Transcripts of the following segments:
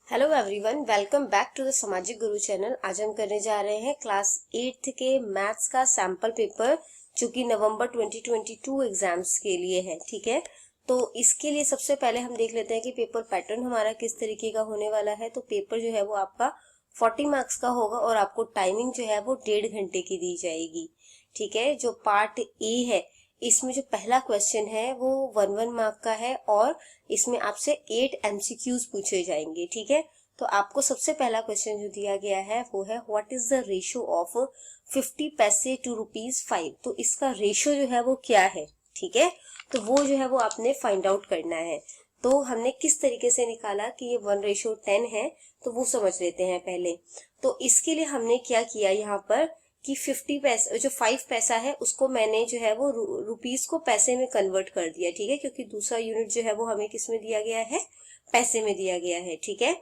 Hello everyone, welcome back to the Samajik Guru channel. आज हम करने जा रहे हैं क्लास 8th के मैथ्स का सैंपल पेपर, जो कि नवंबर 2022 एग्जाम्स के लिए है। ठीक है, तो इसके लिए सबसे पहले हम देख लेते हैं कि पेपर पैटर्न हमारा किस तरीके का होने वाला है। तो पेपर जो है वो आपका 40 मार्क्स का होगा और आपको टाइमिंग जो है वो 1.5 घंटे की दी जाएगी। ठीक है, जो पार्ट ए है इसमें जो पहला क्वेश्चन है वो 1 मार्क का है और इसमें आपसे 8 MCQs पूछे जाएंगे। ठीक है, तो आपको सबसे पहला क्वेश्चन जो दिया गया है वो है what is the ratio of 50 पैसे टू ₹5। तो इसका रेशियो जो है वो क्या है। ठीक है, तो वो जो है वो आपने फाइंड आउट करना है। तो हमने किस तरीके से निकाला कि ये 1:10 है, तो वो समझ लेते हैं पहले। तो इसके लिए हमने क्या किया यहाँ पर कि 50 पैसा, जो 5 पैसा है उसको मैंने जो है वो रुपीस को पैसे में कन्वर्ट कर दिया। ठीक है, क्योंकि दूसरा यूनिट जो है वो हमें किस में दिया गया है, पैसे में दिया गया है। ठीक है,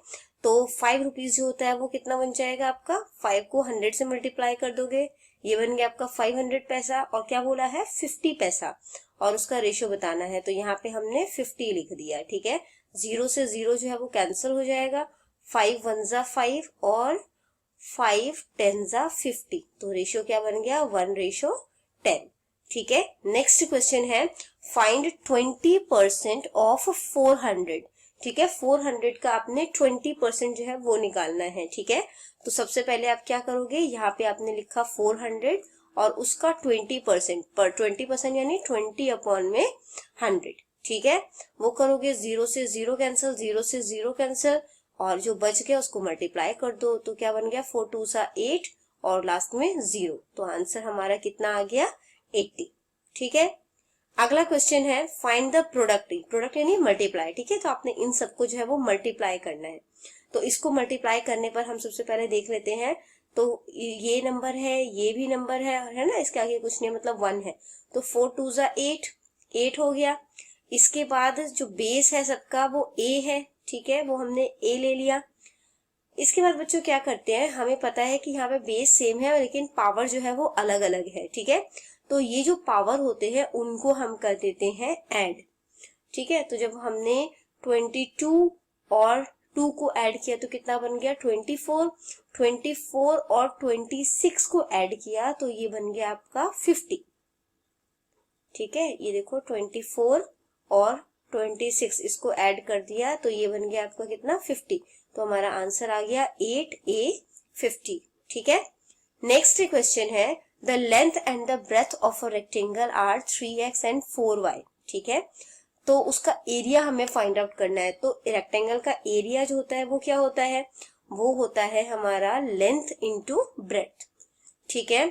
तो 5 रुपीज जो होता है वो कितना बन जाएगा आपका, 5 को 100 से मल्टीप्लाई कर दोगे, ये बन गया आपका 500 पैसा। और क्या बोला है, 50 पैसा, और उसका रेशियो बताना है। तो यहाँ पे हमने 50 लिख दिया। ठीक है, 0 से 0 जो है वो कैंसिल हो जाएगा, 5 1 जा 5 और 5 10 जा 50। तो रेशियो क्या बन गया, 1:10। ठीक है, नेक्स्ट क्वेश्चन है फाइंड 20% ऑफ 400। ठीक है, 400 का आपने 20% जो है वो निकालना है। ठीक है, तो सबसे पहले आप क्या करोगे, यहाँ पे आपने लिखा 400 और उसका 20% पर 20% यानी 20/100। ठीक है, वो करोगे, 0 से 0 कैंसिल, 0 से 0 कैंसिल, और जो बच गया उसको मल्टीप्लाई कर दो। तो क्या बन गया, 4 2 सा 8 और लास्ट में 0। तो आंसर हमारा कितना आ गया, 80। ठीक है, अगला क्वेश्चन है फाइंड द प्रोडक्ट। प्रोडक्ट यानी मल्टीप्लाई। ठीक है, तो आपने इन सबको जो है वो मल्टीप्लाई करना है। तो इसको मल्टीप्लाई करने पर हम सबसे पहले देख लेते हैं। तो ये नंबर है, ये भी नंबर है ना, इसके आगे कुछ नहीं, मतलब 1 है। तो 4 2 जा 8 हो गया। इसके बाद जो बेस है सबका वो a है। ठीक है, वो हमने a ले लिया। इसके बाद बच्चों क्या करते हैं, हमें पता है कि यहाँ पे बेस सेम है लेकिन पावर जो है वो अलग अलग है। ठीक है, तो ये जो पावर होते हैं उनको हम कर देते हैं ऐड। ठीक है, तो जब हमने 22 और 2 को ऐड किया तो कितना बन गया, 24 और 26 को ऐड किया तो ये बन गया आपका 50। ठीक है, ये देखो 24 और 26 इसको ऐड कर दिया तो ये बन गया आपका कितना, 50। तो हमारा आंसर आ गया 8A 50। ठीक है, नेक्स्ट क्वेश्चन है the length and the breadth of a rectangle are 3x and 4y। ठीक है, तो उसका एरिया हमें फाइंड आउट करना है। तो रेक्टेंगल का एरिया जो होता है वो क्या होता है, वो होता है हमारा लेंथ इंटू ब्रेथ। ठीक है,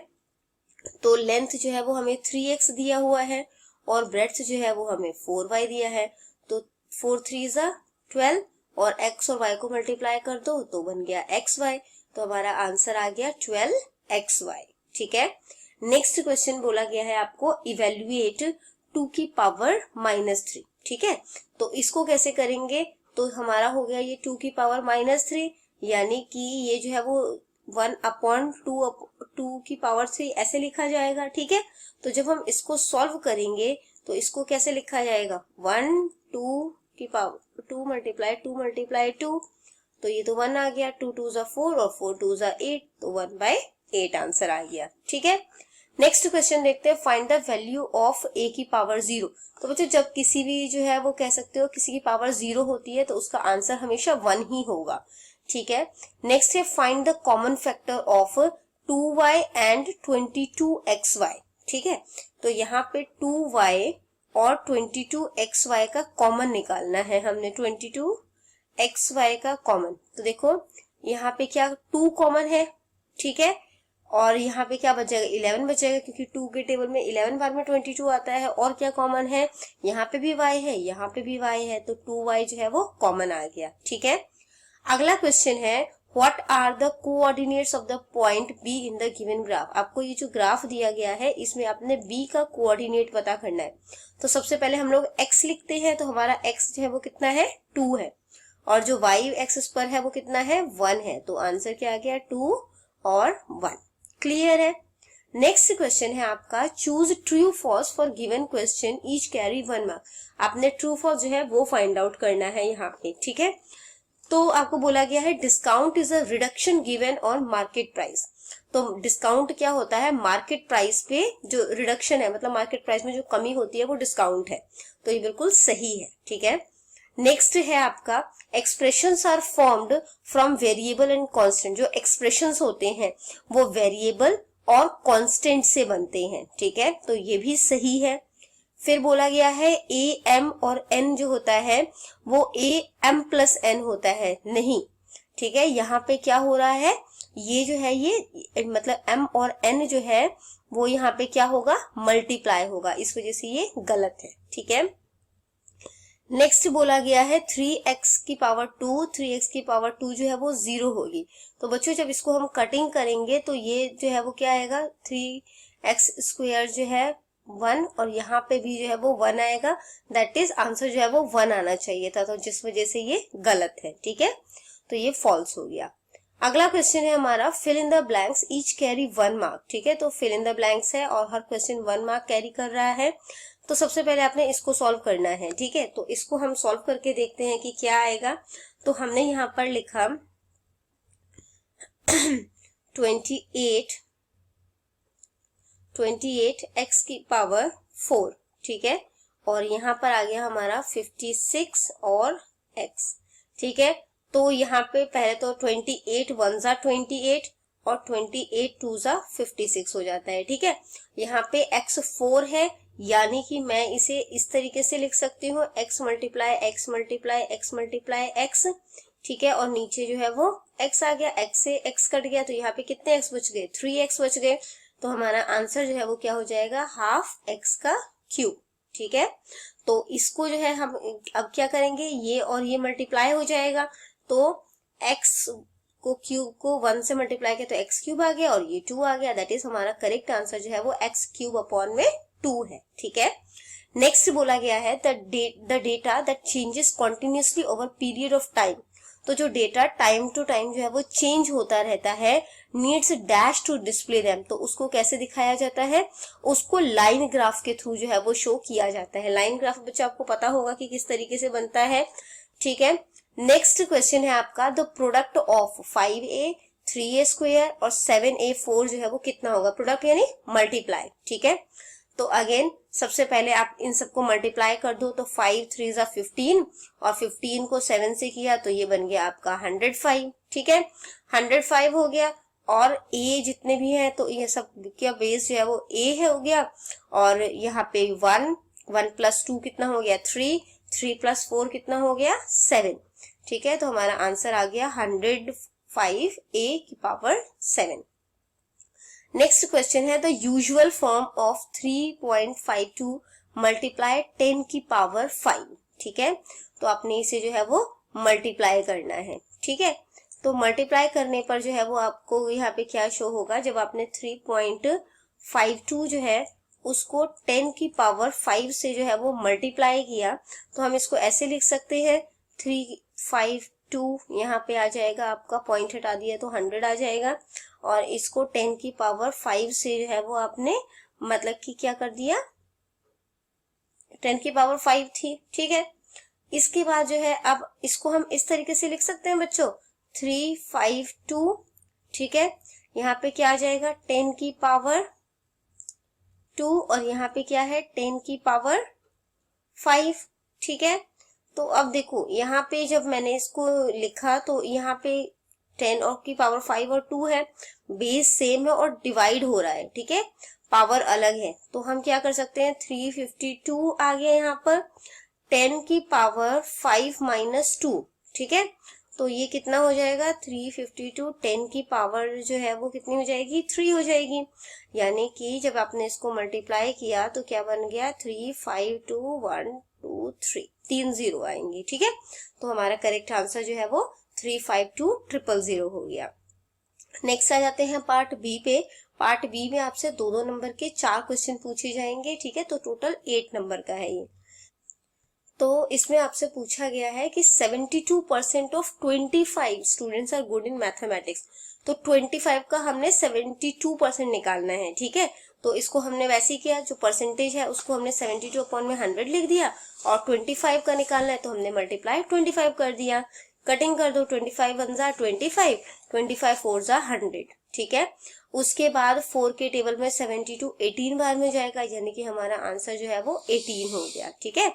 तो लेंथ जो है वो हमें 3x दिया हुआ है और ब्रेड्थ जो है वो हमें 4y दिया है। तो 4 3 जा 12 और x और y को मल्टीप्लाई कर दो तो बन गया xy। तो हमारा आंसर आ गया 12xy। ठीक है, नेक्स्ट क्वेश्चन बोला गया है आपको इवेल्युएट 2 की पावर -3। ठीक है, तो इसको कैसे करेंगे, तो हमारा हो गया ये 2 की पावर -3, यानी कि ये जो है वो 1/2 की पावर 3 ऐसे लिखा जाएगा। ठीक है, तो जब हम इसको सॉल्व करेंगे तो इसको कैसे लिखा जाएगा, 1 2 की पावर 2 मल्टीप्लाई 2, तो ये तो 1 आ गया, 2 2 जा 4 और 4 2 जा 8, तो 1/8 आंसर आ गया। ठीक है, नेक्स्ट क्वेश्चन देखते हैं find the value of a की पावर 0। तो बच्चों जब किसी भी जो है वो कह सकते हो किसी की पावर 0 होती है तो उसका आंसर हमेशा 1 ही होगा। ठीक है, नेक्स्ट है find the common factor of 2y and 22xy। ठीक है, तो यहाँ पे 2y और 22xy का कॉमन निकालना है हमने, 22xy का कॉमन। तो देखो यहाँ पे क्या 2 कॉमन है। ठीक है, और यहाँ पे क्या बचेगा, 11 बचेगा, क्योंकि 2 के टेबल में 11 बार में 22 आता है। और क्या कॉमन है, यहाँ पे भी y है, यहाँ पे भी y है, तो 2y जो है वो कॉमन आ गया। ठीक है, अगला क्वेश्चन है what are the coordinates of the point B in the given graph. आपको ये जो ग्राफ दिया गया है इसमें आपने बी का कोऑर्डिनेट पता करना है। तो सबसे पहले हम लोग x लिखते हैं, तो हमारा x जो है वो कितना है, 2 है, और जो y एक्सिस पर है वो कितना है, 1 है। तो आंसर क्या आ गया, 2 और 1। क्लियर है, नेक्स्ट क्वेश्चन है आपका choose true false for given question each carry 1 mark. आपने ट्रू फॉल्स जो है वो फाइंड आउट करना है यहाँ पे। ठीक है, तो आपको बोला गया है discount is a reduction given on market price. तो डिस्काउंट क्या होता है, मार्केट प्राइस पे जो रिडक्शन है, मतलब मार्केट प्राइस में जो कमी होती है वो डिस्काउंट है। तो ये बिल्कुल सही है, ठीक है। नेक्स्ट है आपका expressions are formed from variable and constant. जो एक्सप्रेशंस होते हैं वो वेरिएबल और कांस्टेंट से बनते हैं, ठीक है, तो ये भी सही है। फिर बोला गया है ए एम और एन जो होता है वो ए एम प्लस एन होता है, नहीं, ठीक है। यहाँ पे क्या हो रहा है, ये जो है ये मतलब m और n जो है वो यहाँ पे क्या होगा, मल्टीप्लाई होगा, इस वजह से ये गलत है, ठीक है। नेक्स्ट बोला गया है 3x की पावर 2, 3x की पावर 2 जो है वो 0 होगी। तो बच्चों जब इसको हम कटिंग करेंगे तो ये जो है वो क्या आएगा, 3x स्क्वायर जो है 1, और यहाँ पे भी जो है वो 1 आएगा, दैट इज आंसर जो है वो 1 आना चाहिए था, तो जिस वजह से ये गलत है, ठीक है, तो ये फॉल्स हो गया। अगला क्वेश्चन है हमारा fill in the blanks each carry 1 mark, ठीक है। तो फिल इन द ब्लैंक्स है और हर क्वेश्चन 1 मार्क कैरी कर रहा है। तो सबसे पहले आपने इसको सॉल्व करना है, ठीक है। तो इसको हम सॉल्व करके देखते हैं कि क्या आएगा। तो हमने यहाँ पर लिखा 28 x की पावर 4, ठीक है, और यहाँ पर आ गया हमारा 56 और x, ठीक है। तो यहाँ पे पहले तो 28 1 जा 28 और 28 2 जा 56 हो जाता है, ठीक है। यहाँ पे x 4 है, यानी कि मैं इसे इस तरीके से लिख सकती हूँ x multiply x multiply x multiply x, ठीक है, और नीचे जो है वो x आ गया, x से x कट गया, तो यहाँ पे कितने x बच गए, 3x बच गए। तो हमारा आंसर जो है वो क्या हो जाएगा, हाफ x का क्यूब, ठीक है। तो इसको जो है हम अब क्या करेंगे, ये और ये मल्टीप्लाई हो जाएगा, तो x को क्यूब को 1 से मल्टीप्लाई किया तो x क्यूब आ गया और ये 2 आ गया, दैट इज हमारा करेक्ट आंसर जो है वो x क्यूब अपॉन में 2 है, ठीक है। नेक्स्ट बोला गया है the data that changes continuously over period of time. तो जो डेटा टाइम टू टाइम जो है वो चेंज होता रहता है, needs dash to display them. तो उसको कैसे दिखाया जाता है, उसको लाइन ग्राफ के थ्रू जो है वो शो किया जाता है। लाइन ग्राफ बच्चा आपको पता होगा कि किस तरीके से बनता है, ठीक है। नेक्स्ट क्वेश्चन है आपका the product of 5a 3a square और 7a 4 जो है वो कितना होगा, प्रोडक्ट यानी मल्टीप्लाई, ठीक है। तो अगेन सबसे पहले आप इन सबको मल्टीप्लाई कर दो, तो 5 3 जा 15 और 15 को 7 से किया तो ये बन गया आपका 105, ठीक है, 105 हो गया। और a जितने भी हैं तो ये सब क्या बेस जो है वो a है हो गया, और यहाँ पे 1 प्लस 2 कितना हो गया 3 प्लस 4 कितना हो गया 7, ठीक है। तो हमारा आंसर आ गया 105 a की पावर 7। नेक्स्ट क्वेश्चन है the usual form of 3.52 multiply 10 की पावर 5, ठीक है। तो आपने इसे जो है वो मल्टीप्लाई करना है, ठीक है। तो मल्टीप्लाई करने पर जो है वो आपको यहाँ पे क्या शो होगा, जब आपने 3.52 जो है उसको 10 की पावर 5 से जो है वो मल्टीप्लाई किया, तो हम इसको ऐसे लिख सकते हैं 352 यहाँ पे आ जाएगा, आपका पॉइंट हटा दिया तो 100 आ जाएगा, और इसको 10 की पावर 5 से जो है वो आपने मतलब कि क्या कर दिया, 10 की पावर 5 थी, ठीक है। इसके बाद जो है अब इसको हम इस तरीके से लिख सकते हैं बच्चों 352, ठीक है। यहाँ पे क्या आ जाएगा 10 की पावर 2 और यहाँ पे क्या है 10 की पावर 5, ठीक है। तो अब देखो यहाँ पे जब मैंने इसको लिखा तो यहाँ पे 10 और की पावर 5 और 2 है, बेस सेम है और डिवाइड हो रहा है, ठीक है, पावर अलग है। तो हम क्या कर सकते हैं 352 आ गया यहाँ पर 10 की पावर 5 माइनस 2, ठीक है। तो ये कितना हो जाएगा 352 10 की पावर जो है वो कितनी हो जाएगी 3 हो जाएगी, यानी कि जब आपने इसको मल्टीप्लाई किया तो क्या बन गया 352 3 जीरो आएंगी, ठीक है। तो हमारा करेक्ट आंसर जो है वो 352 हो गया। नेक्स्ट आ जाते हैं पार्ट बी पे। पार्ट बी में आपसे 2-2 नंबर के 4 क्वेश्चन पूछे जाएंगे, ठीक है। तो टोटल 8 नंबर का है ये। तो इसमें आपसे पूछा गया है कि 72% of 25 students are good in mathematics. तो 25 का हमने 72% निकालना है, ठीक है। तो इसको हमने वैसे ही किया, जो परसेंटेज है उसको हमने 72 अपॉन में 100 लिख दिया, और 25 का निकालना है तो हमने मल्टीप्लाई 25 कर दिया। कटिंग कर दो, 25 वन जा 25, 25 फोर जा 100, ठीक है। उसके बाद 4 के टेबल में 72 18 बार में जाएगा, यानी कि हमारा आंसर जो है वो 18 हो गया, ठीक है।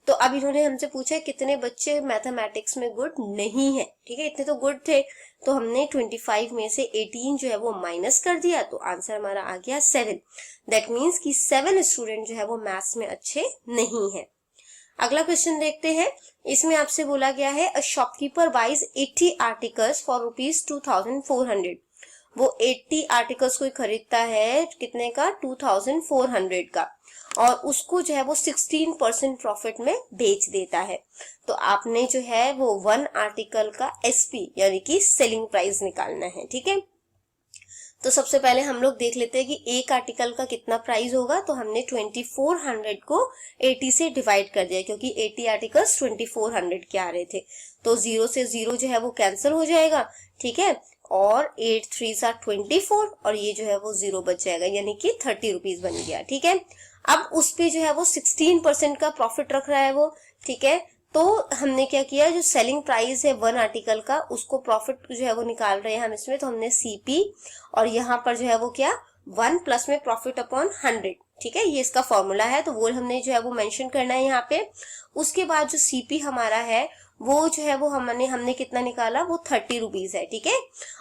तो अब इन्होंने हमसे पूछा कितने बच्चे मैथमेटिक्स में गुड नहीं है, ठीक है, इतने तो गुड थे, तो हमने 25 में से 18 जो है वो माइनस कर दिया, तो आंसर हमारा आ गया 7। दैट मीन्स कि 7 स्टूडेंट जो है वो मैथ्स में अच्छे नहीं है। अगला क्वेश्चन देखते हैं। इसमें आपसे बोला गया है a shopkeeper buys 80 articles for ₹2400। वो 80 आर्टिकल्स कोई खरीदता है, कितने का, 2400 का, और उसको जो है वो 16% प्रॉफिट में बेच देता है। तो आपने जो है वो 1 आर्टिकल का एसपी यानी कि सेलिंग प्राइस निकालना है, ठीक है। तो सबसे पहले हम लोग देख लेते हैं कि एक आर्टिकल का कितना प्राइस होगा। तो हमने 2400 को 80 से डिवाइड कर दिया, क्योंकि 80 आर्टिकल्स 2400 के आ रहे थे, तो 0 से 0 जो है वो कैंसिल हो जाएगा, ठीक है, और 8 3 आर 24, और ये जो है वो 0 बच जाएगा, यानी कि 30 रुपीज बन गया, ठीक है। अब उस पे जो है वो 16% का प्रॉफिट रख रहा है वो, ठीक है। तो हमने क्या किया, जो सेलिंग प्राइस है 1 आर्टिकल का, उसको प्रॉफिट जो है वो निकाल रहे हैं हम इसमें, तो हमने सीपी, और यहाँ पर जो है वो क्या, 1 प्लस में प्रॉफिट अपॉन 100, ठीक है, ये इसका फॉर्मूला है, तो वो हमने जो है वो मेंशन करना है यहाँ पे। उसके बाद जो सीपी हमारा है वो जो है वो हमने कितना निकाला, वो 30 रुपीज है, ठीक है,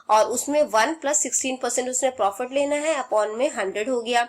और उसमें 1 प्लस 16% उसने प्रॉफिट लेना है, अपॉन में 100 हो गया,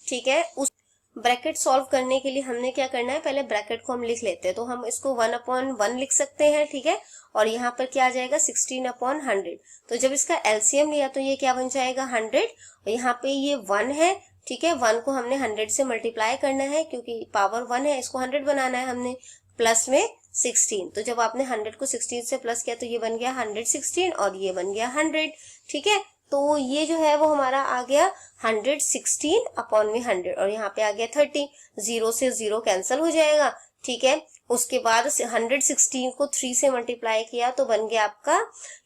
ठीक है। उस ब्रैकेट सॉल्व करने के लिए हमने क्या करना है, पहले ब्रैकेट को हम लिख लेते हैं, तो हम इसको 1/1 लिख सकते हैं, ठीक है, और यहाँ पर क्या आ जाएगा 16/100। तो जब इसका एलसीएम लिया तो ये क्या बन जाएगा 100, और यहाँ पे ये 1 है, ठीक है, 1 को हमने 100 से मल्टीप्लाई करना है, क्योंकि पावर 1 है, इसको 100 बनाना है हमने, प्लस में 16, तो जब आपने 100 को 16 से प्लस किया तो ये बन गया 116, और ये बन गया 100, ठीक है। तो ये जो है वो हमारा आ गया 116 अपॉन में 100, और यहाँ पे आ गया 30, 0 से 0 कैंसिल हो जाएगा, ठीक है। उसके बाद 116 को 3 से मल्टीप्लाई किया तो बन गया आपका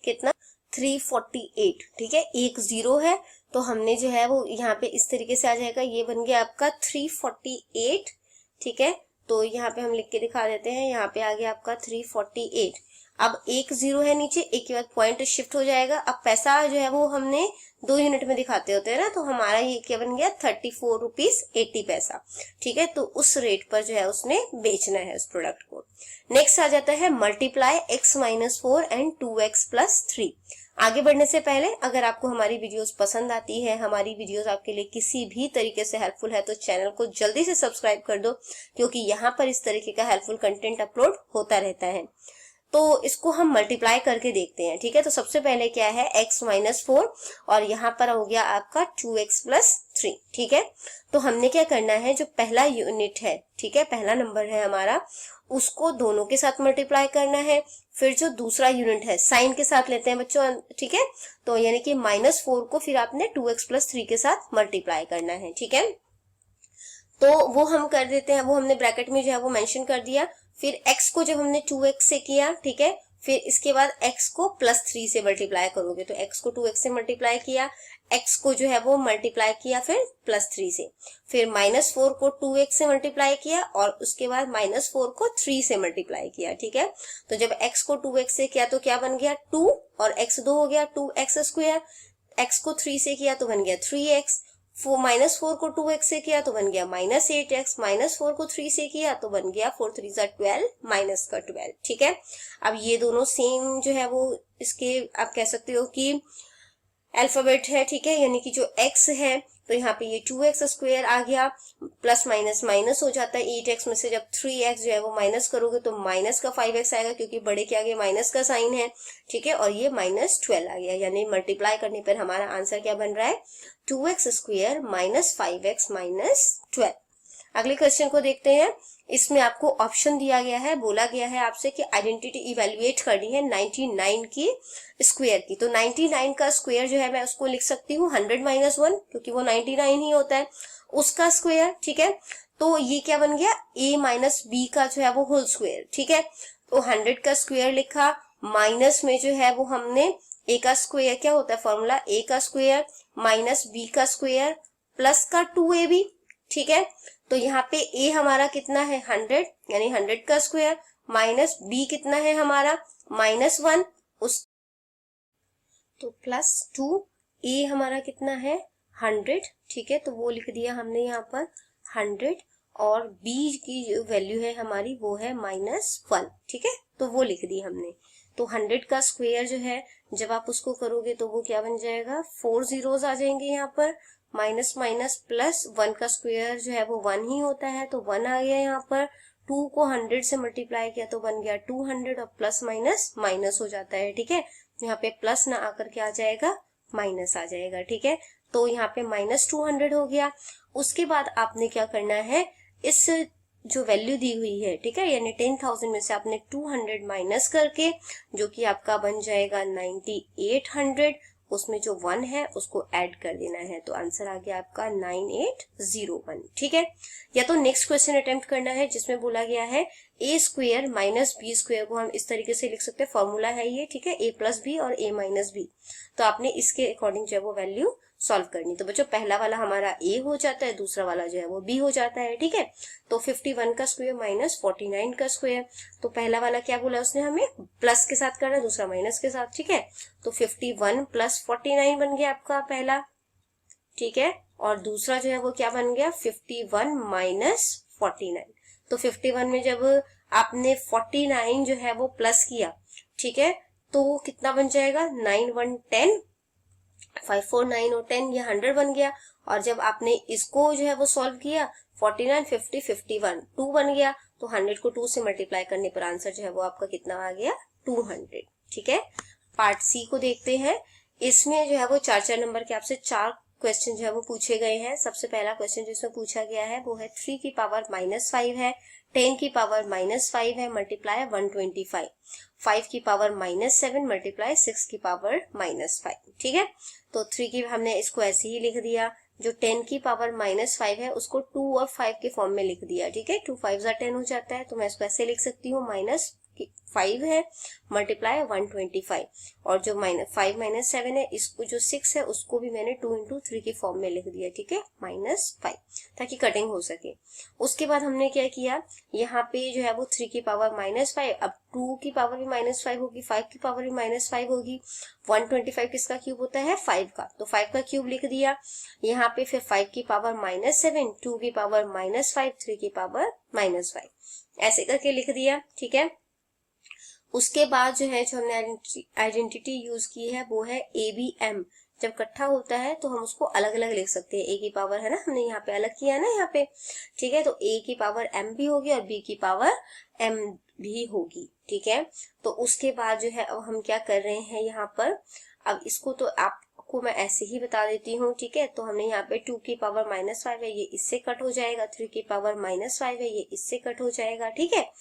कितना, 348, ठीक है, एक 0 है, तो हमने जो है वो यहाँ पे इस तरीके से आ जाएगा, ये बन गया आपका 348, ठीक है। तो यहाँ पे हम लिख के दिखा देते हैं, यहाँ पे आ गया आपका 348। अब एक 0 है नीचे, एक के बाद पॉइंट शिफ्ट हो जाएगा। अब पैसा जो है वो हमने 2 यूनिट में दिखाते होते हैं ना, तो हमारा ये क्या बन गया 34 रुपीज 80 पैसा, ठीक है। तो उस रेट पर जो है उसने बेचना है उस प्रोडक्ट को। नेक्स्ट आ जाता है मल्टीप्लाई x-4 एंड 2x + 3। आगे बढ़ने से पहले अगर आपको हमारी वीडियोस पसंद आती है, हमारी वीडियोस आपके लिए किसी भी तरीके से हेल्पफुल है, तो चैनल को जल्दी से सब्सक्राइब कर दो, क्योंकि यहाँ पर इस तरीके का हेल्पफुल कंटेंट अपलोड होता रहता है। तो इसको हम मल्टीप्लाई करके देखते हैं, ठीक है। तो सबसे पहले क्या है x-4, और यहाँ पर हो गया आपका 2x + 3, ठीक है। तो हमने क्या करना है, जो पहला यूनिट है, ठीक है, पहला नंबर है हमारा, उसको दोनों के साथ मल्टीप्लाई करना है। फिर जो दूसरा यूनिट है साइन के साथ लेते हैं बच्चों, ठीक है, तो यानी कि -4 को फिर आपने 2x + 3 के साथ मल्टीप्लाई करना है, ठीक है। तो वो हम कर देते हैं, वो हमने ब्रैकेट में जो है वो मेंशन कर दिया। फिर x को जब हमने 2x से किया, ठीक है, फिर इसके बाद x को +3 से मल्टीप्लाई करोगे, तो x को 2x से मल्टीप्लाई किया, x को जो है वो मल्टीप्लाई किया फिर +3 से, फिर -4 को 2x से मल्टीप्लाई किया, और उसके बाद -4 को 3 से मल्टीप्लाई किया, ठीक है। तो जब x को 2x से किया तो क्या बन गया 2, और x 2 हो गया 2x², x को 3 से किया तो बन गया 3x, -4 को 2x से किया तो बन गया -8x, -4 को 3 से किया तो बन गया 4 3 12, -12, ठीक है। अब ये दोनों सेम जो है वो इसके आप कह सकते हो कि अल्फाबेट है, ठीक है, यानी कि जो x है तो यहाँ पे ये 2x² आ गया, प्लस माइनस माइनस हो जाता है 8x में से, जब 3x जो है वो माइनस करोगे तो माइनस का 5x आएगा, क्योंकि बड़े के आगे माइनस का साइन है, ठीक है, और ये -12 आ गया, यानी मल्टीप्लाई करने पर हमारा आंसर क्या बन रहा है 2x² - 5x - 12। अगले क्वेश्चन को देखते हैं। इसमें आपको ऑप्शन दिया गया है, बोला गया है आपसे कि आइडेंटिटी इवेल्युएट करनी है 99 की स्क्वायर की। तो 99 का स्क्वायर जो है मैं उसको लिख सकती हूँ 100 - 1, क्योंकि वो 99 ही होता है, उसका स्क्वायर, ठीक है। तो ये क्या बन गया a - b का जो है वो होल स्क्वायर, ठीक है। तो 100 का स्क्वायर लिखा, माइनस में जो है वो हमने a का स्क्वायर, क्या होता है फॉर्मूला, a का स्क्वायर - b का स्क्वायर प्लस का 2ab, ठीक है। तो यहाँ पे a हमारा कितना है 100, यानी 100 का स्क्वायर, माइनस b कितना है हमारा -1 उस, तो +2, a हमारा कितना है 100, ठीक है, तो वो लिख दिया हमने यहाँ पर 100, और b की जो वैल्यू है हमारी वो है -1, ठीक है, तो वो लिख दी हमने। तो 100 का स्क्वायर जो है जब आप उसको करोगे तो वो क्या बन जाएगा, 4 जीरोस आ जाएंगे यहाँ पर, माइनस माइनस प्लस, 1 का स्क्वायर जो है वो 1 ही होता है, तो 1 आ गया यहाँ पर, 2 को 100 से मल्टीप्लाई किया तो बन गया 200, और प्लस माइनस माइनस हो जाता है, ठीक है, यहाँ पे प्लस ना आकर के आ जाएगा, माइनस आ जाएगा, ठीक है, तो यहाँ पे -200 हो गया। उसके बाद आपने क्या करना है, इस जो वैल्यू दी हुई है, ठीक है, यानी 10,000 में से आपने 200 माइनस करके जो कि आपका बन जाएगा 9800, उसमें जो 1 है उसको ऐड कर देना है, तो आंसर आ गया आपका 9801, ठीक है। या तो नेक्स्ट क्वेश्चन अटेम्प्ट करना है जिसमें बोला गया है a square minus B square को हम इस तरीके से लिख सकते हैं, फॉर्मूला है ये, ठीक है, a प्लस बी और a माइनस बी, तो आपने इसके अकॉर्डिंग जो है वो वैल्यू सॉल्व करनी। तो बच्चों पहला वाला हमारा a हो जाता है, दूसरा वाला जो है वो b हो जाता है, ठीक है, तो 51 का स्क्वायर माइनस 49 का स्क्वायर, तो पहला वाला क्या बोला उसने हमें, प्लस के साथ करना, दूसरा माइनस के साथ, ठीक है, तो 51 प्लस 49 बन गया आपका पहला, ठीक है, और दूसरा जो है वो क्या बन गया 51 माइनस 49, तो 51 में जब आपने 49 जो है वो प्लस किया, ठीक है, तो कितना बन जाएगा 9 1 10, 5 4 9 और 10, ये 100 बन गया, और जब आपने इसको जो है वो सॉल्व किया 49 50 51 2 बन गया, तो 100 को 2 से मल्टीप्लाई करने पर आंसर जो है वो आपका कितना आ गया 200, ठीक है। पार्ट सी को देखते हैं, इसमें जो है वो 4 नंबर के आपसे 4 क्वेश्चन जो है वो पूछे गए हैं। सबसे पहला क्वेश्चन जिसमें पूछा गया है वो है 3 की पावर -5 है, 10 की पावर -5 है, मल्टीप्लाई 125, 5 की पावर -7 मल्टीप्लाई 6 की पावर -5, ठीक है, तो 3 की हमने इसको ऐसे ही लिख दिया, जो 10 की पावर -5 है उसको 2 और 5 के फॉर्म में लिख दिया, ठीक है, 2 5 10 हो जाता है, तो मैं इसको ऐसे लिख सकती हूँ, -5 है मल्टीप्लाई 125, और जो -5 -7 है, इसको जो 6 है उसको भी मैंने 2 इंटू 3 के फॉर्म में लिख दिया, ठीक है, -5, ताकि कटिंग हो सके। उसके बाद हमने क्या किया, यहाँ पे जो है वो 3 की पावर -5, अब 2 की पावर भी -5 होगी, 5 की पावर भी -5 होगी, 125 किसका क्यूब होता है 5 का, तो 5 का क्यूब लिख दिया, यहाँ पे फिर 5 की पावर -7, 2 की पावर -5, 3 की पावर -5, ऐसे करके लिख दिया, ठीक है। उसके बाद जो है जो हमने आइडेंटिटी यूज की है वो है ABM, जब इकट्ठा होता है तो हम उसको अलग अलग लिख सकते हैं, A की पावर है ना, हमने यहाँ पे अलग किया ना यहाँ पे, ठीक है, तो A की पावर M भी होगी और B की पावर M भी होगी, ठीक है। तो उसके बाद जो है अब हम क्या कर रहे हैं यहाँ पर, अब इसको तो आपको मैं ऐसे ही बता देती हूँ, ठीक है, तो हमने यहाँ पे 2 की पावर -5 है, ये इससे कट हो जाएगा, 3 की पावर -5 है, ये इससे कट हो जाएगा, ठीक है,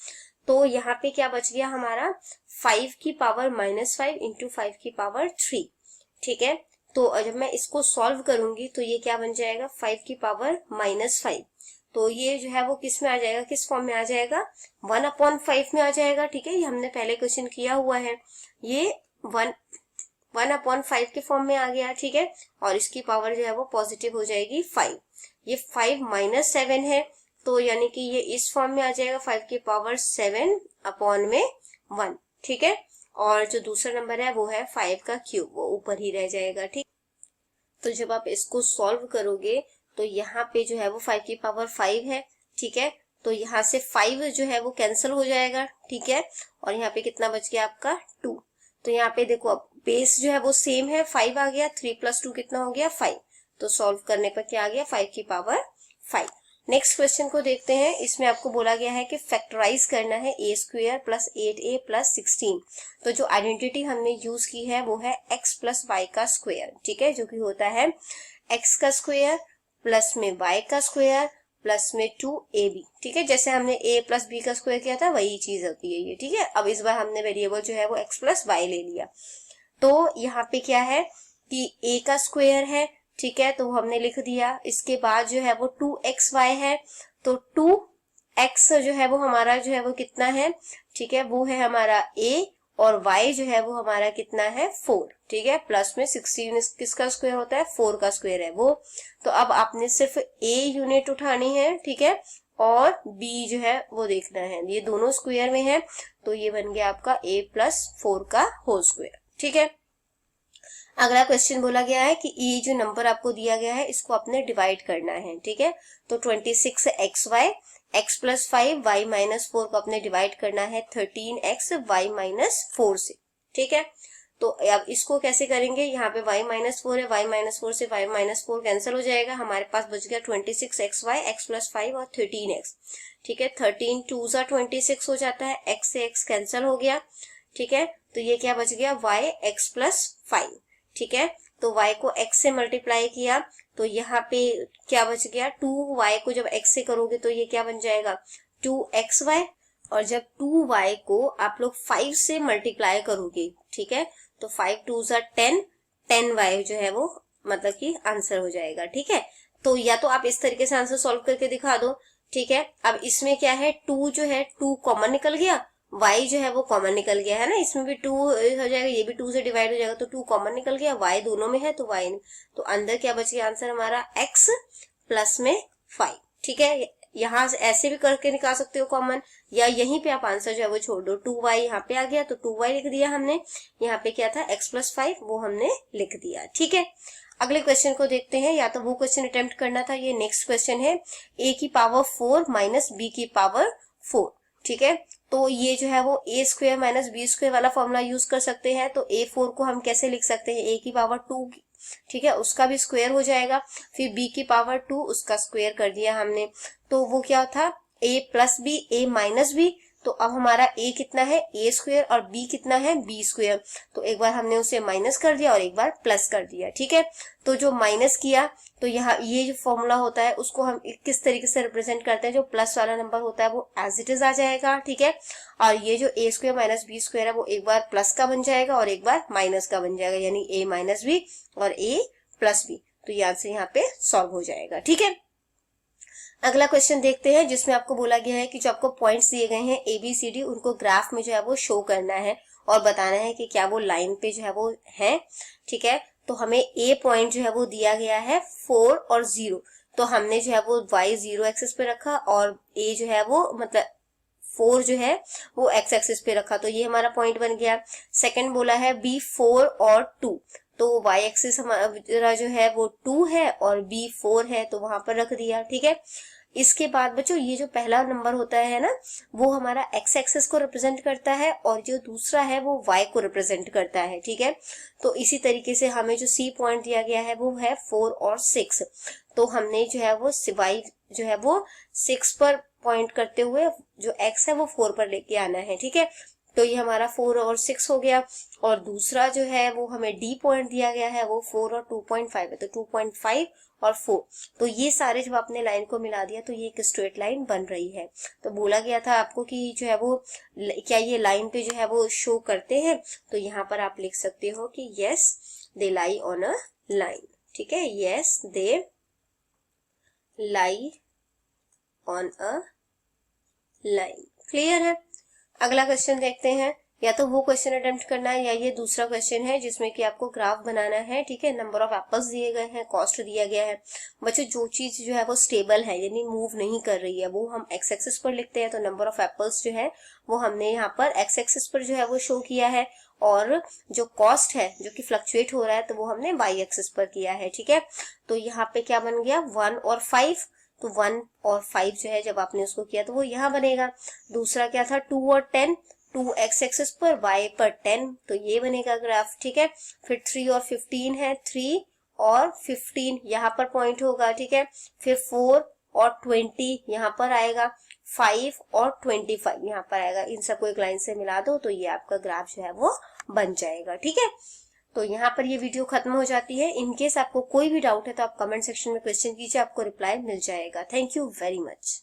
तो यहाँ पे क्या बच गया हमारा 5 की पावर -5 इंटू 5 की पावर 3, ठीक है, तो जब मैं इसको सॉल्व करूंगी तो ये क्या बन जाएगा 5 की पावर -5, तो ये जो है वो किस में आ जाएगा, किस फॉर्म में आ जाएगा 1/5 में आ जाएगा, ठीक है, ये हमने पहले क्वेश्चन किया हुआ है, ये 1/5 के फॉर्म में आ गया, ठीक है, और इसकी पावर जो है वो पॉजिटिव हो जाएगी 5, ये 5 - 7 है, तो यानी कि ये इस फॉर्म में आ जाएगा 5 की पावर 7/1, ठीक है, और जो दूसरा नंबर है वो है 5 का क्यूब, वो ऊपर ही रह जाएगा, ठीक। तो जब आप इसको सॉल्व करोगे तो यहाँ पे जो है वो 5 की पावर 5 है, ठीक है, तो यहाँ से 5 जो है वो कैंसिल हो जाएगा, ठीक है, और यहाँ पे कितना बच गया आपका 2, तो यहाँ पे देखो अब बेस जो है वो सेम है, 5 आ गया, 3 + 2 कितना हो गया 5, तो सॉल्व करने पर क्या आ गया 5 की पावर 5। नेक्स्ट क्वेश्चन को देखते हैं, इसमें आपको बोला गया है कि फैक्टराइज करना है a² + 8a + 16, तो जो आइडेंटिटी हमने यूज की है वो है x + y का स्क्वायर, ठीक है, जो कि होता है x का स्क्वायर प्लस में y का स्क्वायर प्लस में 2ab, ठीक है, जैसे हमने a + b का स्क्वायर किया था वही चीज होती है ये, ठीक है। अब इस बार हमने वेरिएबल जो है वो x + y ले लिया, तो यहाँ पे क्या है कि a का स्क्वायर है, ठीक है, तो हमने लिख दिया, इसके बाद जो है वो 2xy है, तो 2x जो है वो हमारा जो है वो कितना है, ठीक है, वो है हमारा a, और y जो है वो हमारा कितना है 4, ठीक है, प्लस में 16 किसका स्क्वायर होता है 4 का स्क्वायर है वो, तो अब आपने सिर्फ a यूनिट उठानी है, ठीक है, और b जो है वो देखना है, ये दोनों स्क्वायर में है, तो ये बन गया आपका a+4 का होल स्क्वायर। ठीक है, अगला क्वेश्चन बोला गया है कि ये जो नंबर आपको दिया गया है इसको आपने डिवाइड करना है। ठीक है, तो 26xy x+5 y-4 को आपने डिवाइड करना है 13x y-4 से। ठीक है, तो अब इसको कैसे करेंगे, यहाँ पे y-4 है, y-4 से y-4 कैंसिल हो जाएगा, हमारे पास बच गया 26xy x+5 और 13x। ठीक है, 13 2 जा 26 हो जाता है, x से x कैंसिल हो गया। ठीक है, तो ये क्या बच गया y x+5। ठीक है, तो y को x से मल्टीप्लाई किया तो यहाँ पे क्या बच गया 2y को जब x से करोगे तो ये क्या बन जाएगा 2xy, और जब 2y को आप लोग 5 से मल्टीप्लाई करोगे, ठीक है, तो 5 2 जा 10, 10y जो है वो मतलब कि आंसर हो जाएगा। ठीक है, तो या तो आप इस तरीके से आंसर सॉल्व करके दिखा दो। ठीक है, अब इसमें क्या है 2 जो है 2 कॉमन निकल गया, y जो है वो कॉमन निकल गया है ना, इसमें भी 2 हो जाएगा, ये भी 2 से डिवाइड हो जाएगा, तो 2 कॉमन निकल गया, y दोनों में है तो y, तो अंदर क्या बच गया आंसर हमारा x प्लस में 5। ठीक है, यहाँ से ऐसे भी करके निकाल सकते हो कॉमन, या यहीं पे आप आंसर जो है वो छोड़ दो, 2y यहाँ पे आ गया तो 2y लिख दिया हमने, यहाँ पे क्या था x+5 वो हमने लिख दिया। ठीक है, अगले क्वेश्चन को देखते हैं, या तो वो क्वेश्चन अटेम्प्ट करना था, ये नेक्स्ट क्वेश्चन है a⁴ माइनस b⁴। ठीक है, तो ये जो है वो a² माइनस b² वाला फॉर्मूला यूज कर सकते हैं, तो a4 को हम कैसे लिख सकते हैं a⁴, ठीक है, उसका भी स्क्वायर हो जाएगा, फिर b⁴ उसका स्क्वायर कर दिया हमने, तो वो क्या था a+b a-b, तो अब हमारा a कितना है a² और b कितना है b², तो एक बार हमने उसे माइनस कर दिया और एक बार प्लस कर दिया। ठीक है, तो जो माइनस किया तो यहाँ ये जो फॉर्मूला होता है उसको हम किस तरीके से रिप्रेजेंट करते हैं, जो प्लस वाला नंबर होता है वो एज इट इज आ जाएगा। ठीक है, और ये जो a² माइनस b² है वो एक बार प्लस का बन जाएगा और एक बार माइनस का बन जाएगा, यानी a-b और a+b, तो ये आंसर यहाँ पे सॉल्व हो जाएगा। ठीक है, अगला क्वेश्चन देखते हैं, जिसमें आपको बोला गया है कि जो आपको पॉइंट्स दिए गए हैं ABCD, उनको ग्राफ में जो है वो शो करना है और बताना है कि क्या वो लाइन पे जो है वो है। ठीक है, तो हमें A पॉइंट जो है वो दिया गया है 4 और 0, तो हमने जो है वो y 0 एक्सिस पे रखा और A जो है वो मतलब 4 जो है वो x एक्सिस पे रखा, तो ये हमारा पॉइंट बन गया। सेकंड बोला है B 4 और 2, तो y एक्सिस हमारा जो है वो 2 है और b 4 है, तो वहां पर रख दिया। ठीक है, इसके बाद बच्चों ये जो पहला नंबर होता है ना वो हमारा x एक्सिस को रिप्रेजेंट करता है और जो दूसरा है वो y को रिप्रेजेंट करता है। ठीक है, तो इसी तरीके से हमें जो C पॉइंट दिया गया है वो है 4 और 6, तो हमने जो है वो y जो है वो 6 पर पॉइंट करते हुए जो x है वो 4 पर लेके आना है। ठीक है, तो ये हमारा 4 और 6 हो गया, और दूसरा जो है वो हमें D पॉइंट दिया गया है वो 4 और 2.5 है, तो 2.5 और 4, तो ये सारे जब आपने लाइन को मिला दिया तो ये एक स्ट्रेट लाइन बन रही है। तो बोला गया था आपको कि जो है वो क्या ये लाइन पे जो है वो शो करते हैं, तो यहाँ पर आप लिख सकते हो कि yes they lie on a line. ठीक है, yes they lie on a line. Clear है, अगला क्वेश्चन देखते हैं, या तो वो क्वेश्चन अटेम्प्ट करना है या ये दूसरा क्वेश्चन है जिसमें कि आपको ग्राफ बनाना है। ठीक है, नंबर ऑफ एप्पल्स दिए गए हैं, कॉस्ट दिया गया है। बच्चों जो चीज जो है वो स्टेबल है यानी मूव नहीं कर रही है वो हम एक्स एक्सिस पर लिखते हैं, तो नंबर ऑफ एप्पल्स जो है वो हमने यहाँ पर एक्स एक्सिस पर जो है वो शो किया है, और जो कॉस्ट है जो कि फ्लक्चुएट हो रहा है तो वो हमने वाई एक्सिस पर किया है। ठीक है, तो यहाँ पे क्या बन गया 1 और 5, तो 1 और 5 जो है जब आपने उसको किया तो वो यहाँ बनेगा। दूसरा क्या था 2 और 10, 2 एक्स एक्सिस पर y पर 10, तो ये बनेगा ग्राफ। ठीक है, फिर 3 और 15 है, 3 और 15 यहाँ पर पॉइंट होगा। ठीक है, फिर 4 और 20 यहाँ पर आएगा, 5 और 25 यहाँ पर आएगा, इन सबको एक लाइन से मिला दो तो ये आपका ग्राफ जो है वो बन जाएगा। ठीक है, तो यहाँ पर ये वीडियो खत्म हो जाती है। इनकेस आपको कोई भी डाउट है तो आप कमेंट सेक्शन में क्वेश्चन कीजिए, आपको रिप्लाई मिल जाएगा। Thank you very much.